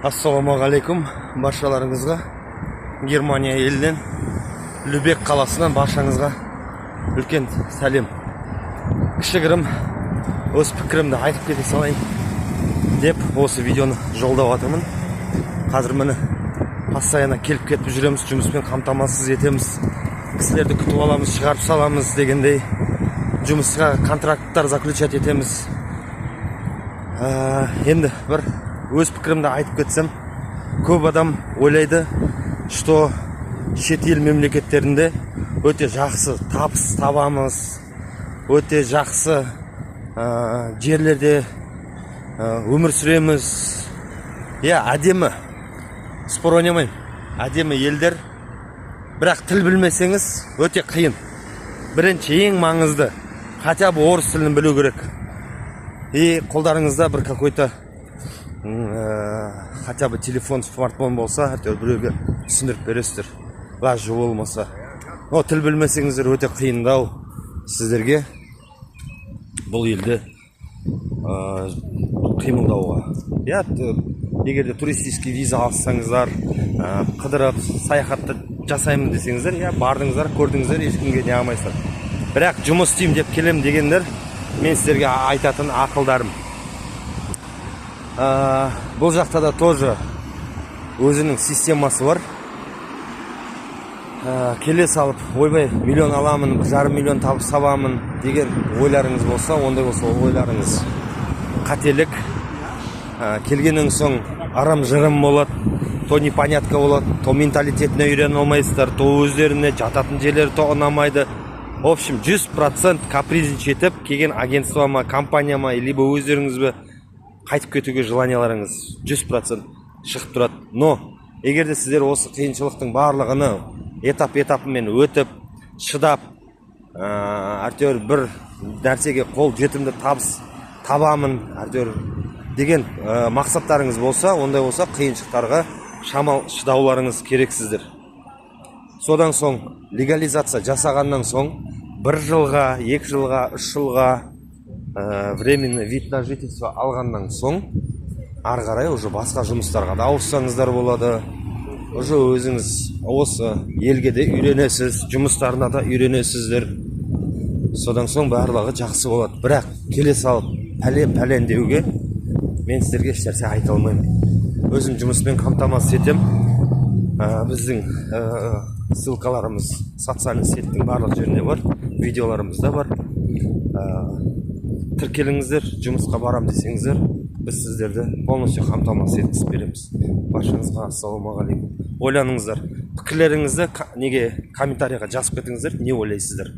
Ассалаумағалейкум баршаларыңызға. Германия елінен Любек қаласынан баршаңызға үлкен сәлем. Кішігірім өз пікірімді айтып кете салайын деп осы видеоны жолдап жатырмын. Қазір міне постоянно келіп кетіп жүреміз, жұмыспен қамтамасыз етеміз, кісілерді күтіп аламыз, шығарып саламыз дегендей, жұмысқа контракттар заключать етеміз. Енді бір өз пікірімді айтып кетсем, көп адам ойлайды, что шет ел мемлекеттерінде өте жақсы табыс табамыз, өте жақсы жерлерде өмір сүреміз. Әдемі, спор ойнамаймын, әдемі елдер, бірақ тіл білмесеңіз өте қиын. Бірінші ең маңызды, хотя бы орыс тілін білу керек. Қолдарыңызда бір какой-то хотя бы телефон, смартфон болса, біреуге түсіндіріп бересіздер. Лажы болмаса. Но тіл білмесеңіздер өте қиындау сіздерге бұл елді қимылдауға. Егерде туристический виза алсаңыздар, қыдырып, саяхатты жасаймын десеңіздер, бардыңыздар, көрдіңіздер, ешкімге не алмайсыздар. Бірақ жұмыс істеймін деп келем дегендер, мен сіздерге айтатын ақылдарым. Бұл жақта да тоже өзінің системасы бар. Келе салып, ойбай, миллион аламын, 1,5 миллион табыс табамын деген ойларыңыз болса, ондай болса ойларыңыз қателік. Келгеннен соң арам-жырым болады, то непонятка болады, то менталитетіне үйрене алмайсыздар, то өздеріне жататын жерлері то ұнамайды. В общем, 100% капризничать етіп, келген агентствома, компанияма, либо өздеріңізбе қайтып кетуге желанияларыңыз 100% шығып тұрады. Но егерде сіздер осы қиыншылықтың барлығыны этап-этапымен өтіп, шыдап, әйтеуір бір нәрсеге қол жетімді табыс табамын әйтеуір деген мақсаттарыңыз болса, ондай болса қиыншылықтарға шамал шыдауларыңыз керексіздер. Содан соң легализация жасағаннан соң 1 жылға, 2 жылға, 3 жылға временный вид на жительство алғаннан соң ары қарай уже басқа жұмыстарға да ауыссаңыздар болады. Уже өзіңіз осы елге де үйренесіз, жұмыстарына да үйренесіздер. Содан соң барлығы жақсы болады. Бірақ келе салып пәлен деуге мен сіздерге ешнәрсе айта алмаймын. Өзім жұмыспен қамтамасыз етем. Біздің ссылкаларымыз социальный сеттің барлық жерінде бар, видеоларымызда бар. Тіркеліңіздер, жұмысқа барам десеңіздер, біз сіздерді полностью қамтамасыз еткізіп береміз. Баршаңызға ассалаумағалейкум. Ойланыңыздар, пікірлеріңізді неге комментарийға жазып кетіңіздер, не ойлайсыздар.